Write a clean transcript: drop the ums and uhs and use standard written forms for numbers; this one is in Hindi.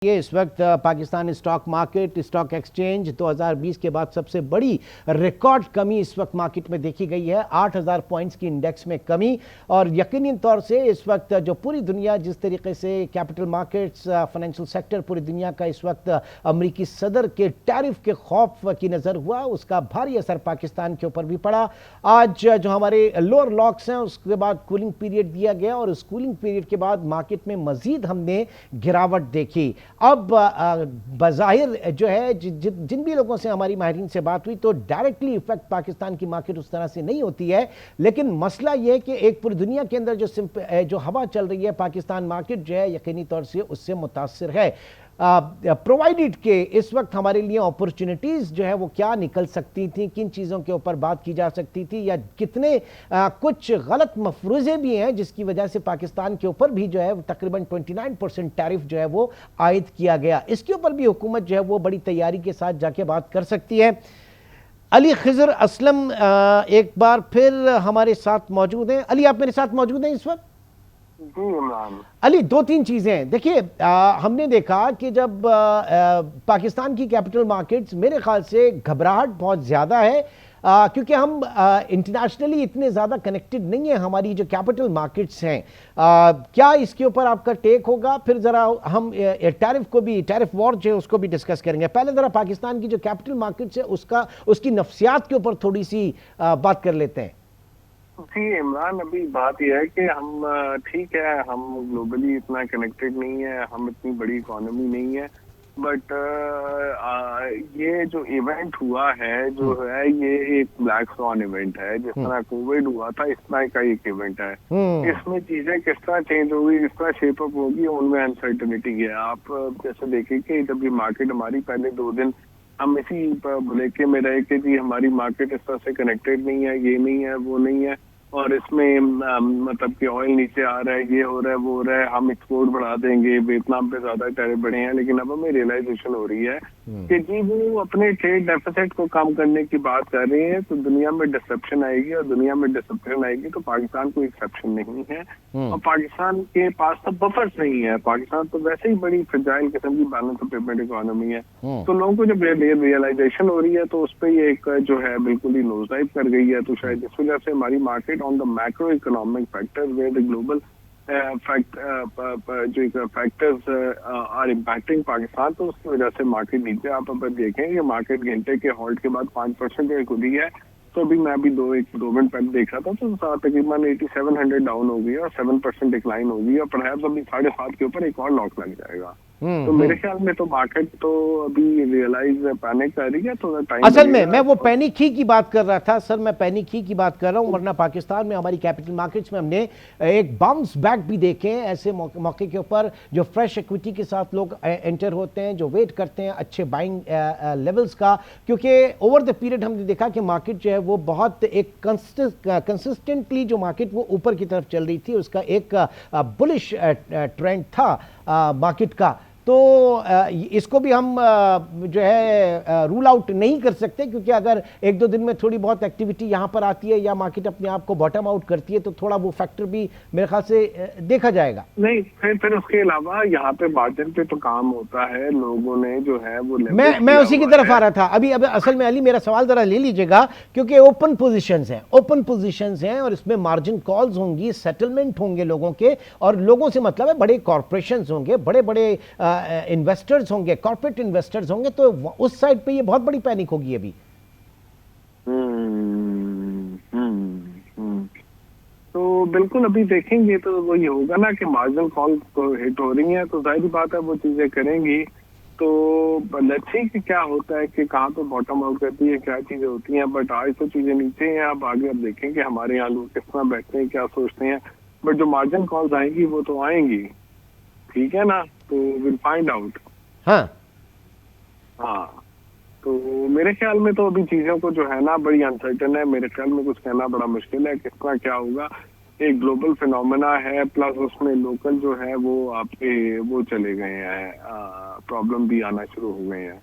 ये इस वक्त Pakistan stock market stock exchange 2020 के बाद सबसे बड़ी रिकॉर्ड कमी इस वक्त मार्केट में देखी गई है। 8000 पॉइंट्स की इंडेक्स में कमी। और यकीनी तौर से इस वक्त जो पूरी दुनिया जिस तरीके से कैपिटल मार्केट्स फाइनेंशियल सेक्टर पूरी दुनिया का इस वक्त अमेरिकी सदर के टैरिफ के खौफ की नज़र हुआ, उसका भारी असर पाकिस्तान के ऊपर भी पड़ा। आज जो हमारे लोअर लॉक्स हैं उसके बाद कूलिंग पीरियड दिया गया और उस कूलिंग पीरियड के बाद मार्केट में मजीद हमने गिरावट देखी। अब बज़ाहिर जो है जिन भी लोगों से हमारी माहिरीन से बात हुई तो डायरेक्टली इफेक्ट पाकिस्तान की मार्केट उस तरह से नहीं होती है, लेकिन मसला यह है कि एक पूरी दुनिया के अंदर जो हवा चल रही है पाकिस्तान मार्केट जो है यकीनी तौर से उससे मुतासिर है। प्रोवाइडेड के इस वक्त हमारे लिए अपॉर्चुनिटीज जो है वो क्या निकल सकती थी, किन चीज़ों के ऊपर बात की जा सकती थी, या कितने कुछ गलत मफरूज़े भी हैं जिसकी वजह से पाकिस्तान के ऊपर भी जो है तकरीबन 29% टैरिफ जो है वो आयद किया गया। इसके ऊपर भी हुकूमत जो है वो बड़ी तैयारी के साथ जाके बात कर सकती है। अली खिजर असलम एक बार फिर हमारे साथ मौजूद हैं। अली, आप मेरे साथ मौजूद हैं इस वक्त? जी इमरान। अली, दो तीन चीज़ें हैं। देखिए, हमने देखा कि जब पाकिस्तान की कैपिटल मार्केट्स मेरे ख्याल से घबराहट बहुत ज़्यादा है, क्योंकि हम इंटरनेशनली इतने ज़्यादा कनेक्टेड नहीं है हमारी जो कैपिटल मार्केट्स हैं। क्या इसके ऊपर आपका टेक होगा? फिर ज़रा हम टैरिफ वॉर जो है उसको भी डिस्कस करेंगे। पहले ज़रा पाकिस्तान की जो कैपिटल मार्केट्स है उसकी नफ्सियात के ऊपर थोड़ी सी बात कर लेते हैं। जी इमरान, अभी बात यह है कि हम ठीक है, हम ग्लोबली इतना कनेक्टेड नहीं है, हम इतनी बड़ी इकोनॉमी नहीं है, बट ये जो इवेंट हुआ है जो है ये एक ब्लैक स्वॉन इवेंट है। जिस तरह कोविड हुआ था इस तरह का एक इवेंट है। इसमें चीजें किस तरह चेंज होगी, किस तरह शेप अप होगी, उनमें अनसर्टेनिटी है। आप जैसे देखें कि जब ये मार्केट हमारी पहले 2 दिन हम इसी भुलेखे में रहे कि जी हमारी मार्केट इस तरह से कनेक्टेड नहीं है, ये नहीं है, वो नहीं है, और इसमें मतलब कि ऑयल नीचे आ रहा है, ये हो रहा है, वो हो रहा है, हम एक्सपोर्ट बढ़ा देंगे, वियतनाम पे ज्यादा टैरिफ बढ़े हैं। लेकिन अब हमें रियलाइजेशन हो रही है कि जी वो अपने ट्रेड डेफिसिट को कम करने की बात कर रहे हैं, तो दुनिया में डिसरप्शन आएगी, और दुनिया में डिसरप्शन आएगी तो पाकिस्तान कोई एक्सेप्शन नहीं है। और पाकिस्तान के पास तो बफर्स नहीं है। पाकिस्तान तो वैसे ही बड़ी फ्रेजाइल किस्म की बैलेंस ऑफ पेमेंट इकोनॉमी है। तो लोगों को जब रियलाइजेशन हो रही है तो उस पर ये एक जो है बिल्कुल ही नोज डाइव कर गई है। तो शायद इस वजह से हमारी market on the macroeconomic factors where the global factors are impacting Pakistan, तो उसकी वजह से मार्केट नीचे। आप अगर देखें कि मार्केट घंटे के हॉल्ट के बाद 5% खुली है, तो अभी मैं अभी 2 मिनट पहले देख रहा था तो तकरीबन 8700 डाउन हो गई और 7% डिक्लाइन होगी, और परहैप्स अभी 7.5 के ऊपर एक और लॉक लग जाएगा। तो मेरे ख्याल में तो मार्केट तो अभी रियलाइज पैनिक कर रही है, तो टाइम असल में मैं वो पैनिक ही की बात कर रहा था सर, मैं पैनिक ही की बात कर रहा हूं। वरना पाकिस्तान में हमारी कैपिटल मार्केट्स में हमने एक बाउंस बैक भी देखे हैं ऐसे मौके के ऊपर, जो फ्रेश इक्विटी के साथ लोग एंटर होते हैं, जो वेट करते हैं अच्छे बाइंग लेवल्स का, क्योंकि ओवर द पीरियड हमने देखा कि मार्केट जो है वो बहुत एक कंसिस्टेंटली जो मार्केट वो ऊपर की तरफ चल रही थी, उसका एक बुलिश ट्रेंड था मार्केट का। तो इसको भी हम जो है रूल आउट नहीं कर सकते, क्योंकि अगर 1-2 दिन में थोड़ी बहुत एक्टिविटी यहाँ पर आती है या मार्केट अपने आप को बॉटम आउट करती है तो थोड़ा वो फैक्टर भी मेरे ख्याल से देखा जाएगा। नहीं, फिर उसके अलावा यहाँ पे मार्जिन पे तो काम होता है, लोगों ने जो है वो मैं उसी की तरफ आ रहा था। अभी असल में अली मेरा सवाल जरा ले लीजिएगा, क्योंकि ओपन पोजीशंस हैं और इसमें मार्जिन कॉल्स होंगी, सेटलमेंट होंगे लोगों के, और लोगों से मतलब है बड़े कॉर्पोरेशंस होंगे, बड़े बड़े इन्वेस्टर्स होंगे, कॉर्पोरेट इन्वेस्टर्स होंगे, तो उस साइड पे ये बहुत बड़ी पैनिक होगी अभी। तो बिल्कुल अभी देखेंगे तो वो ये होगा ना कि मार्जिनल कॉल को हिट हो रही है, तो जाहिर बात है वो चीजें करेंगी। तो लेट्स सी कि क्या होता है, कि कहाँ पे बॉटम आउट करती है, क्या चीजें होती हैं। बट आज तो चीजें नीचे हैं। अब आगे अब देखेंगे हमारे यहाँ लोग किस तरह बैठते हैं, क्या सोचते हैं। बट जो मार्जिन कॉल्स आएंगी वो तो आएंगी, ठीक है ना, तो विल फाइंड आउट। हाँ, तो मेरे ख्याल में तो अभी चीजों को जो है ना बड़ी अनसर्टन है। मेरे ख्याल में कुछ कहना बड़ा मुश्किल है किस तरह क्या होगा। एक ग्लोबल फिनोमेना है, प्लस उसमें लोकल जो है वो आपके वो चले गए हैं, प्रॉब्लम भी आना शुरू हो गए हैं।